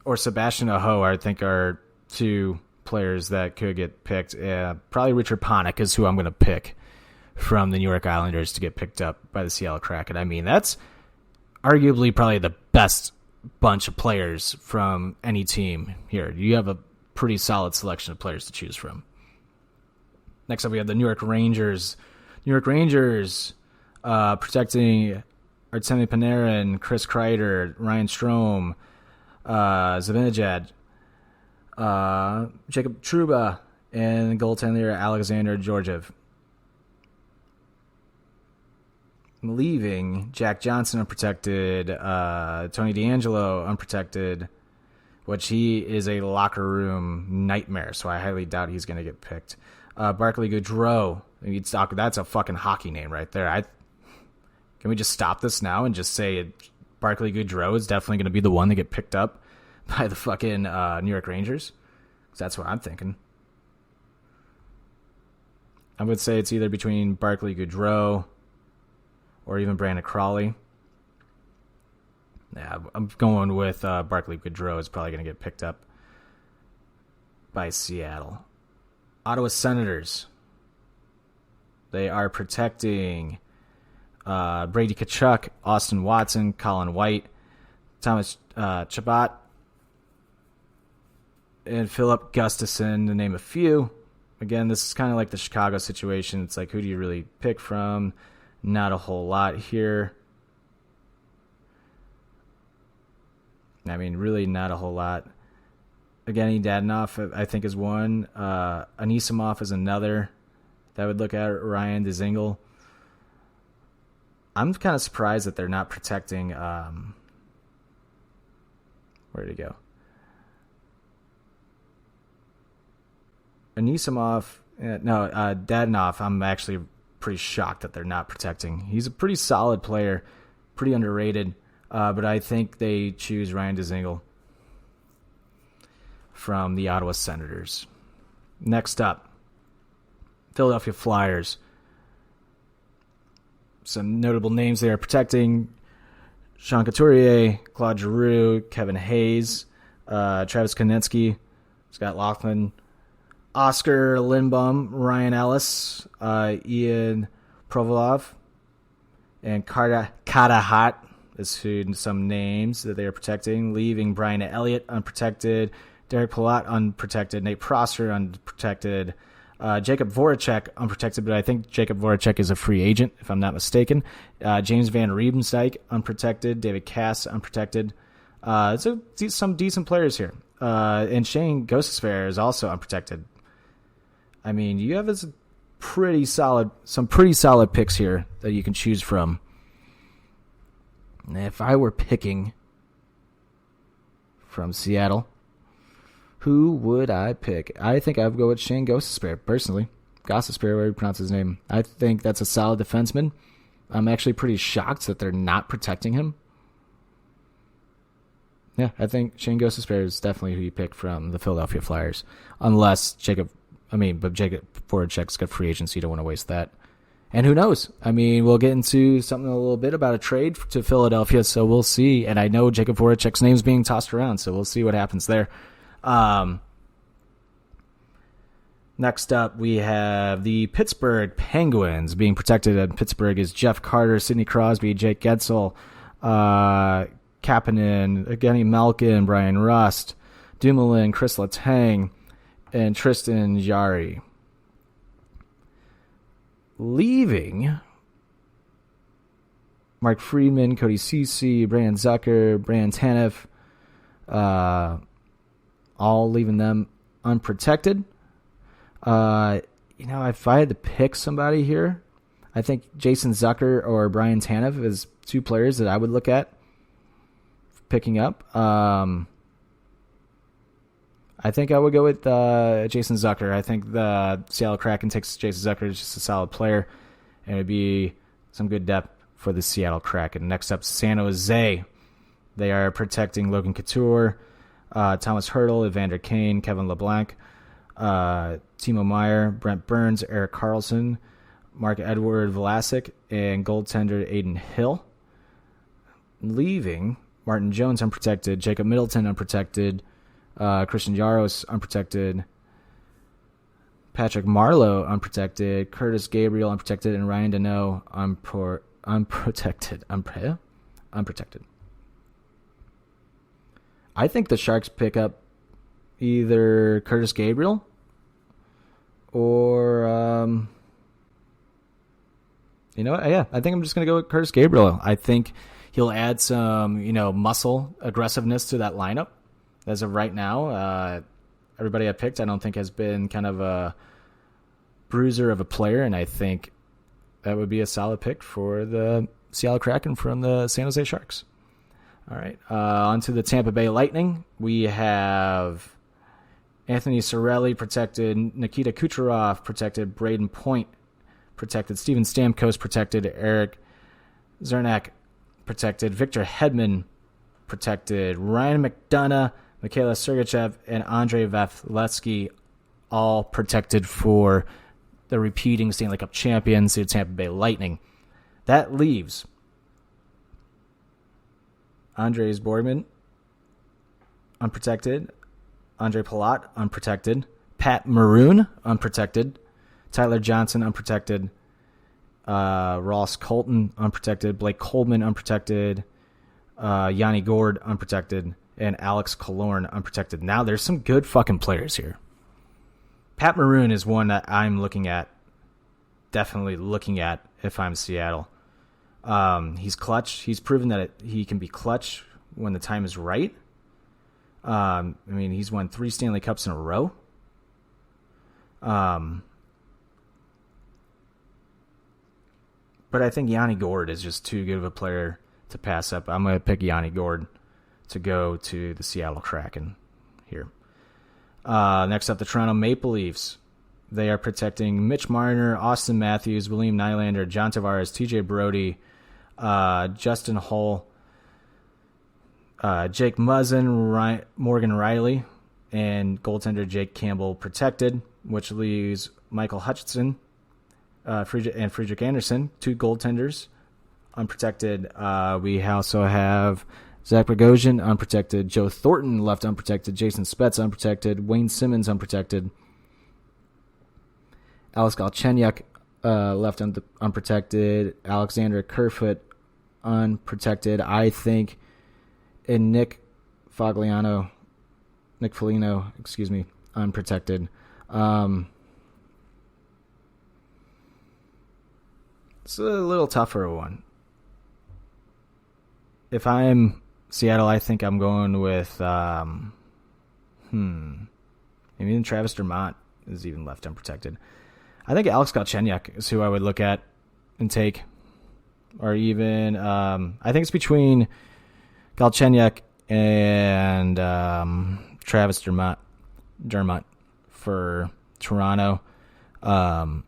or Sebastian Aho, I think, are two players that could get picked. Probably Richard Panik is who I'm going to pick from the New York Islanders to get picked up by the Seattle Kraken. I mean, that's arguably probably the best bunch of players from any team here. You have a pretty solid selection of players to choose from. Next up, we have the New York Rangers. New York Rangers protecting Artemi Panarin, Chris Kreider, Ryan Strome, Zibanejad, Jacob Trouba, and goaltender Alexander Georgiev. Leaving, Jack Johnson unprotected, Tony DeAngelo unprotected, which he is a locker room nightmare, so I highly doubt he's going to get picked. Barclay Goodrow, that's a fucking hockey name right there. Can we just stop this now and just say Barclay Goodrow is definitely going to be the one to get picked up by the fucking New York Rangers? Because that's what I'm thinking. I would say it's either between Barclay Goodrow or even Brandon Crawley. Yeah, I'm going with Barclay Goodrow is probably going to get picked up by Seattle. Ottawa Senators. They are protecting Brady Tkachuk, Austin Watson, Colin White, Thomas Chabot, and Philip Gustafson, to name a few. Again, this is kind of like the Chicago situation. It's like, who do you really pick from? Not a whole lot here. I mean, really not a whole lot. Evgeny Dadonov, I think, is one. Anisimov is another that would look at Ryan Dzingel. I'm kind of surprised that they're not protecting. Where did he go? Anisimov. Dadonov. I'm actually pretty shocked that they're not protecting. He's a pretty solid player, pretty underrated. But I think they choose Ryan Dzingel from the Ottawa Senators. Next up, Philadelphia Flyers. Some notable names they are protecting: Sean Couturier, Claude Giroux, Kevin Hayes, Travis Konecny, Scott Laughlin, Oscar Lindblom, Ryan Ellis, Ian Provolov, and Kata Hatt. Is who some names that they are protecting. Leaving, Brian Elliott unprotected, Derek Palat unprotected, Nate Prosser unprotected, Jacob Voracek unprotected, but I think Jacob Voracek is a free agent, if I'm not mistaken. James Van Riemsdyk unprotected, David Cass unprotected. So some decent players here. And Shane Gostisbehere is also unprotected. I mean, you have some pretty solid picks here that you can choose from. If I were picking from Seattle, who would I pick? I think I would go with Shane Gostisbehere, personally. Gostisbehere, where you pronounce his name. I think that's a solid defenseman. I'm actually pretty shocked that they're not protecting him. Yeah, I think Shane Gostisbehere is definitely who you pick from the Philadelphia Flyers. Unless Jacob Voracek's got free agency, you don't want to waste that. And who knows? I mean, we'll get into something a little bit about a trade to Philadelphia, so we'll see. And I know Jacob Voracek's name's being tossed around, so we'll see what happens there. Next up, we have the Pittsburgh Penguins. Being protected in Pittsburgh is Jeff Carter, Sidney Crosby, Jake Getzel, Kapanen, Evgeny Malkin, Brian Rust, Dumoulin, Chris Letang, and Tristan Jarry. Leaving, Mark Friedman, Cody Ceci, Brandon Zucker, Brandon Tanev, all leaving them unprotected. If I had to pick somebody here, I think Jason Zucker or Brian Tanev is two players that I would look at picking up. I think I would go with Jason Zucker. I think the Seattle Kraken takes Jason Zucker. He's just a solid player, and it'd be some good depth for the Seattle Kraken. Next up, San Jose. They are protecting Logan Couture, Thomas Hertl, Evander Kane, Kevin LeBlanc, Timo Meyer, Brent Burns, Eric Carlson, Mark-Edward Vlasic, and goaltender Aiden Hill. Leaving, Martin Jones unprotected, Jacob Middleton unprotected, Christian Jaros unprotected, Patrick Marleau unprotected, Curtis Gabriel unprotected, and Ryan Deneau unprotected. I think the Sharks pick up either Curtis Gabriel or I think I'm just going to go with Curtis Gabriel. I think he'll add some, muscle aggressiveness to that lineup. As of right now, everybody I picked I don't think has been kind of a bruiser of a player, and I think that would be a solid pick for the Seattle Kraken from the San Jose Sharks. All right, on to the Tampa Bay Lightning. We have Anthony Cirelli protected, Nikita Kucherov protected, Braden Point protected, Steven Stamkos protected, Eric Zernak protected, Victor Hedman protected, Ryan McDonough, Mikhaila Sergachev, and Andrei Vasilevsky all protected for the repeating Stanley Cup champions, the Tampa Bay Lightning. That leaves Andres Borgman unprotected, Andre Palat unprotected, Pat Maroon unprotected, Tyler Johnson unprotected, Ross Colton unprotected, Blake Coleman unprotected, Yanni Gord unprotected, and Alex Killorn unprotected. Now there's some good fucking players here. Pat Maroon is one that I'm definitely looking at if I'm Seattle. He's clutch. He's proven that he can be clutch when the time is right. He's won 3 Stanley Cups in a row. But I think Yanni Gord is just too good of a player to pass up. I'm going to pick Yanni Gord to go to the Seattle Kraken here. Next up, the Toronto Maple Leafs. They are protecting Mitch Marner, Austin Matthews, William Nylander, John Tavares, TJ Brody, Justin Hull, Jake Muzzin, Morgan Riley, and goaltender Jake Campbell protected, which leaves Michael Hutchinson and Friedrich Anderson, 2 goaltenders, unprotected. We also have Zach Bogosian unprotected, Joe Thornton left unprotected, Jason Spezza unprotected, Wayne Simmons unprotected, Alex Galchenyuk left unprotected, Alexander Kerfoot unprotected. I think, and Nick Foligno, unprotected. It's a little tougher one. If I'm Seattle, I think I'm going with maybe even Travis Dermott is even left unprotected. I think Alex Galchenyuk is who I would look at and take. Or even I think it's between Galchenyuk and Travis Dermott for Toronto. I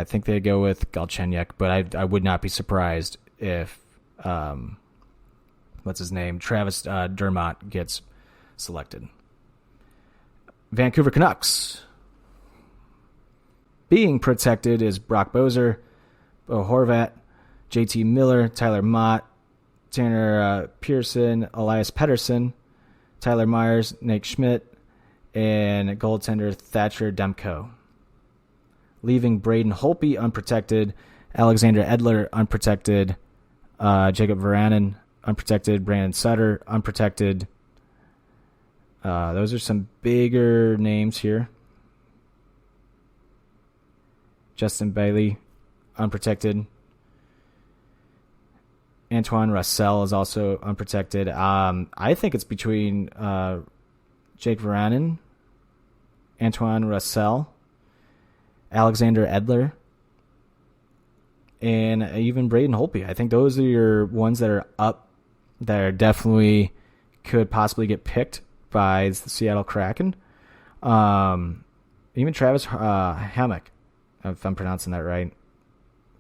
think they go with Galchenyuk, but I would not be surprised if Travis Dermott gets selected. Vancouver Canucks. Being protected is Brock Boeser, Bo Horvat, JT Miller, Tyler Mott, Tanner Pearson, Elias Pettersson, Tyler Myers, Nate Schmidt, and goaltender Thatcher Demko. Leaving Braden Holtby unprotected, Alexander Edler unprotected, Jacob Varanen unprotected, Brandon Sutter unprotected. Those are some bigger names here. Justin Bailey unprotected. Antoine Roussel is also unprotected. I think it's between Jake Varanen, Antoine Roussel, Alexander Edler, and even Braden Holtby. I think those are your ones that are up, that are definitely could possibly get picked by the Seattle Kraken. Even Travis Hammock, if I'm pronouncing that right,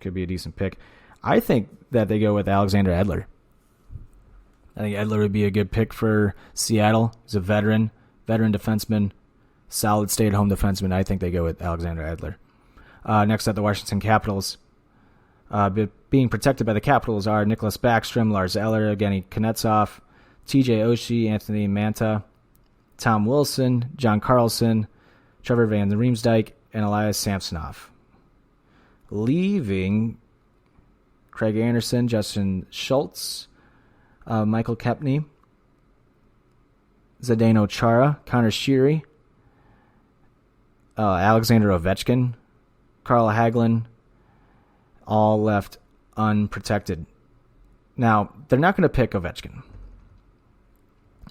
could be a decent pick. I think that they go with Alexander Edler. I think Edler would be a good pick for Seattle. He's a veteran defenseman, solid stay-at-home defenseman. I think they go with Alexander Edler. Next up, the Washington Capitals. Being protected by the Capitals are Nicholas Backstrom, Lars Eller, Evgeny Kuznetsov, TJ Oshie, Anthony Manta, Tom Wilson, John Carlson, Trevor Van Riemsdyk, and Elias Samsonov. Leaving Craig Anderson, Justin Schultz, Michael Kepney, Zdeno Chara, Connor Sheary, Alexander Ovechkin, Carl Hagelin, all left unprotected. Now, they're not going to pick Ovechkin.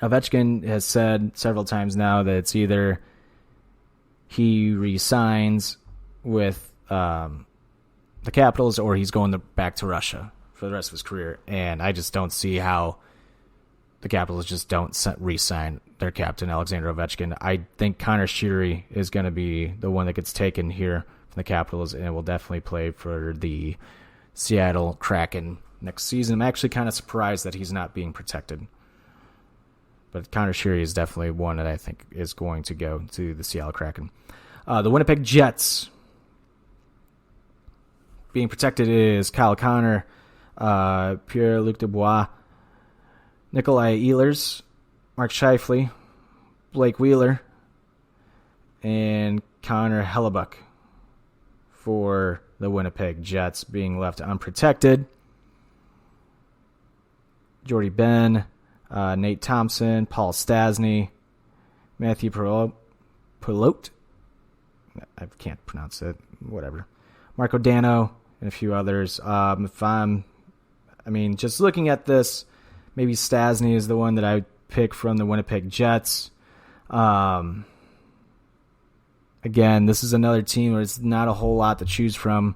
Ovechkin has said several times now that it's either he resigns with the Capitals or he's going back to Russia for the rest of his career. And I just don't see how the Capitals just don't re-sign their captain, Alexander Ovechkin. I think Connor Sheary is going to be the one that gets taken here from the Capitals and will definitely play for the Seattle Kraken next season. I'm actually kind of surprised that he's not being protected. But Connor Sheary is definitely one that I think is going to go to the Seattle Kraken. The Winnipeg Jets. Being protected is Kyle Connor, Pierre-Luc Dubois, Nikolai Ehlers, Mark Scheifele, Blake Wheeler, and Connor Hellebuck for the Winnipeg Jets, being left unprotected. Jordy Ben, Nate Thompson, Paul Stastny, Matthew Pilote. I can't pronounce it. Whatever. Marco Dano, and a few others. Just looking at this, maybe Stastny is the one that I would pick from the Winnipeg Jets. Again, this is another team where it's not a whole lot to choose from.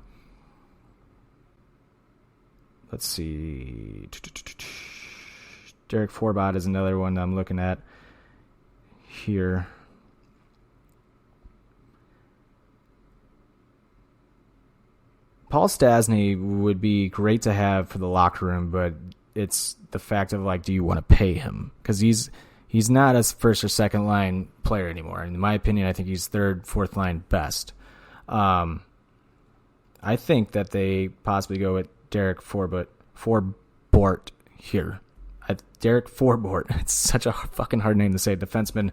Let's see. Derek Forbot is another one that I'm looking at here. Paul Stastny would be great to have for the locker room, but it's the fact of, like, do you want to pay him? Because he's not a first or second line player anymore. In my opinion, I think he's third, fourth line best. I think that they possibly go with Derek Forbort here. Derek Forbort. It's such a fucking hard name to say. Defenseman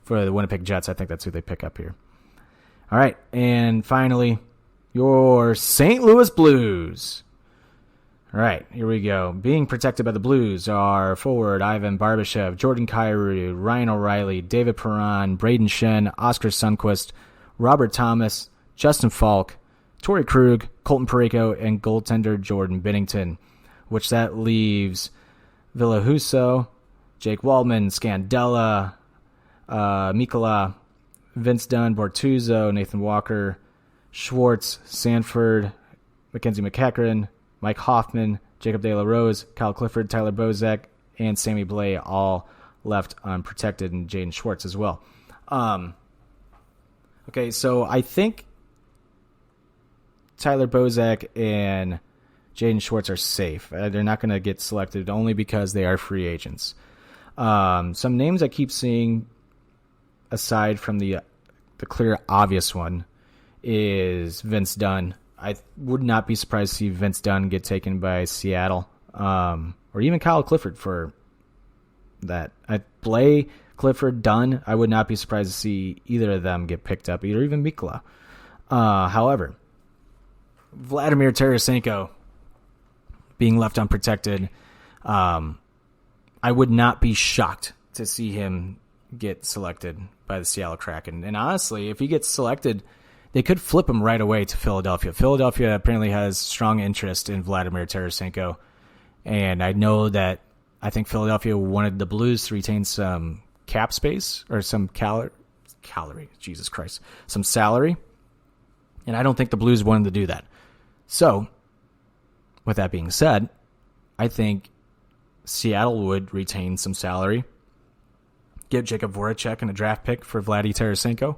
for the Winnipeg Jets. I think that's who they pick up here. All right, and finally, your St. Louis Blues. All right, here we go. Being protected by the Blues are forward Ivan Barbashev, Jordan Kyrou, Ryan O'Reilly, David Perron, Braden Shen, Oscar Sundquist, Robert Thomas, Justin Falk, Torrey Krug, Colton Parayko, and goaltender Jordan Binnington, which that leaves Villahuso, Jake Waldman, Scandella, Mikola, Vince Dunn, Bortuzzo, Nathan Walker, Schwartz, Sanford, Mackenzie McEachran, Mike Hoffman, Jacob De La Rose, Kyle Clifford, Tyler Bozak, and Sammy Blais all left unprotected, and Jaden Schwartz as well. Okay, so I think Tyler Bozak and Jaden Schwartz are safe. They're not going to get selected only because they are free agents. Some names I keep seeing, aside from the clear obvious one, is Vince Dunn. I would not be surprised to see Vince Dunn get taken by Seattle, or even Kyle Clifford for that. Blais Clifford, Dunn, I would not be surprised to see either of them get picked up, or even Mikla. However, Vladimir Tarasenko being left unprotected, I would not be shocked to see him get selected by the Seattle Kraken. And honestly, if he gets selected, they could flip him right away to Philadelphia. Philadelphia apparently has strong interest in Vladimir Tarasenko. And I think Philadelphia wanted the Blues to retain some cap space or some some salary. And I don't think the Blues wanted to do that. So, with that being said, I think Seattle would retain some salary, give Jacob Voracek and a draft pick for Vladdy Tarasenko.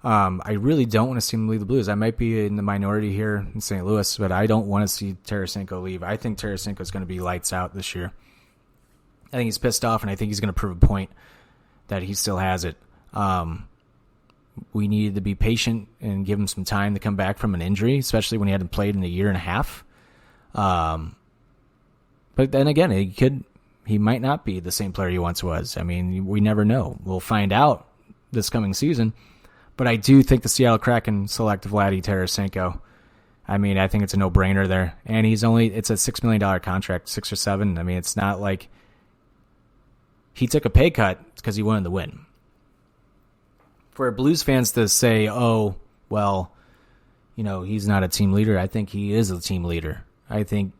I really don't want to see him leave the Blues. I might be in the minority here in St. Louis, but I don't want to see Tarasenko leave. I think Tarasenko is going to be lights out this year. I think he's pissed off, and I think he's going to prove a point that he still has it. We needed to be patient and give him some time to come back from an injury, especially when he hadn't played in a year and a half. But then again, he might not be the same player he once was. I mean, we never know. We'll find out this coming season. But I do think the Seattle Kraken select Vladdy Tarasenko. I mean, I think it's a no-brainer there. And it's a $6 million contract, 6 or 7. I mean, it's not like he took a pay cut because he wanted to win. For Blues fans to say, oh, well, he's not a team leader, I think he is a team leader. I think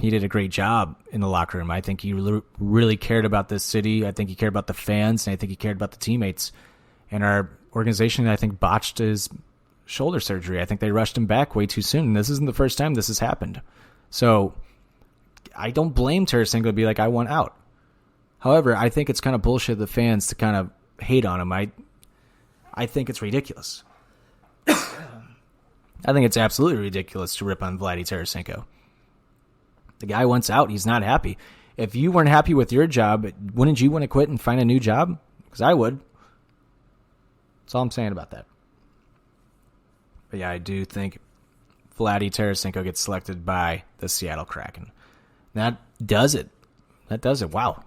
he did a great job in the locker room. I think he really cared about this city. I think he cared about the fans, and I think he cared about the teammates. And our organization, I think, botched his shoulder surgery. I think they rushed him back way too soon. And this isn't the first time this has happened. So I don't blame Tarasenko to be like, I want out. However, I think it's kind of bullshit of the fans to kind of hate on him. I think it's ridiculous. I think it's absolutely ridiculous to rip on Vladdy Tarasenko. The guy wants out. He's not happy. If you weren't happy with your job, wouldn't you want to quit and find a new job? Because I would. That's all I'm saying about that. But yeah, I do think Vladdy Tarasenko gets selected by the Seattle Kraken. That does it. Wow.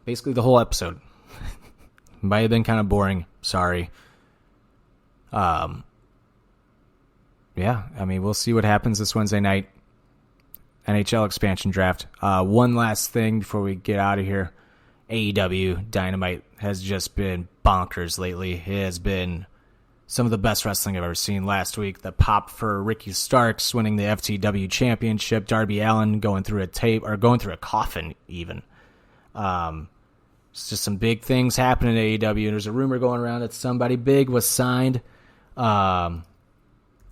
Basically the whole episode. Might have been kind of boring. Sorry. Yeah, I mean, we'll see what happens this Wednesday night. NHL Expansion Draft. One last thing before we get out of here. AEW Dynamite has just been bonkers lately. It has been some of the best wrestling I've ever seen. Last week, the pop for Ricky Starks winning the FTW Championship. Darby Allin going through a coffin even. It's just some big things happening at AEW. There's a rumor going around that somebody big was signed. I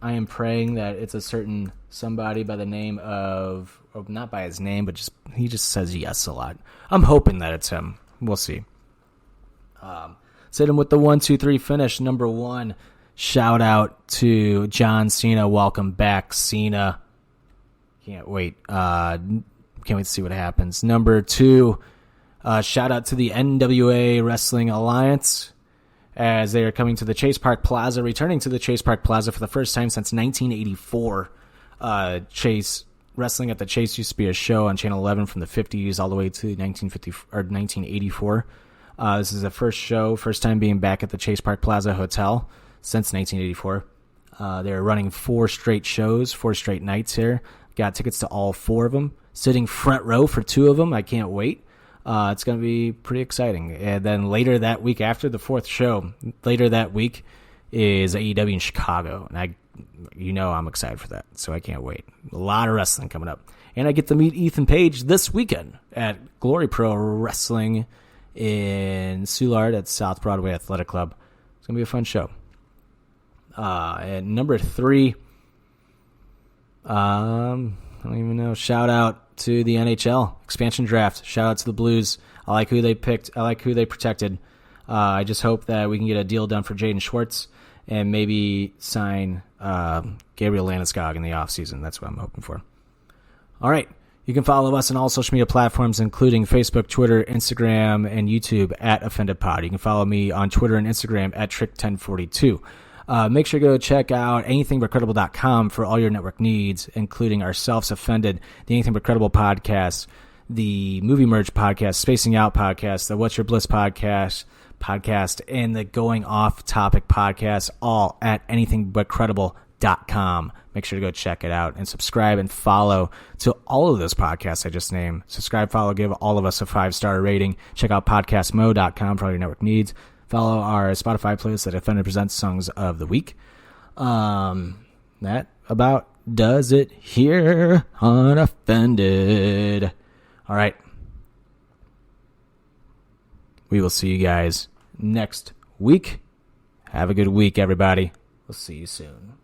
am praying that it's a certain somebody by the name of, or not by his name, but he just says yes a lot. I'm hoping that it's him. We'll see. Sit him with the 1-2-3 finish. Number 1, shout out to John Cena. Welcome back, Cena. Can't wait. Can't wait to see what happens. Number 2, shout out to the NWA Wrestling Alliance, as they are coming to the Chase Park Plaza, returning to the Chase Park Plaza for the first time since 1984. Chase Wrestling at the Chase used to be a show on Channel 11 from the 50s all the way to 1984. This is the first time being back at the Chase Park Plaza Hotel since 1984. They're running 4 straight shows, 4 straight nights here. Got tickets to all 4 of them. Sitting front row for 2 of them. I can't wait. It's going to be pretty exciting. And then later that week, after the 4th show, later that week is AEW in Chicago. And I'm excited for that, so I can't wait. A lot of wrestling coming up. And I get to meet Ethan Page this weekend at Glory Pro Wrestling in Soulard at South Broadway Athletic Club. It's going to be a fun show. And number 3, I don't even know. Shout out to the NHL Expansion Draft. Shout out to the Blues. I like who they picked. I like who they protected. I just hope that we can get a deal done for Jaden Schwartz and maybe sign Gabriel Landeskog in the offseason. That's what I'm hoping for. All right. You can follow us on all social media platforms, including Facebook, Twitter, Instagram, and YouTube at OffendedPod. You can follow me on Twitter and Instagram at Trick1042. Make sure to go check out anythingbutcredible.com for all your network needs, including our Self-Offended, the Anything But Credible podcast, the Movie Merge podcast, Spacing Out podcast, the What's Your Bliss podcast, and the Going Off Topic podcast, all at anythingbutcredible.com. Make sure to go check it out and subscribe and follow to all of those podcasts I just named. Subscribe, follow, give all of us a 5-star rating. Check out podcastmo.com for all your network needs. Follow our Spotify playlist that Offended Presents Songs of the Week. That about does it here on Offended. All right. We will see you guys next week. Have a good week, everybody. We'll see you soon.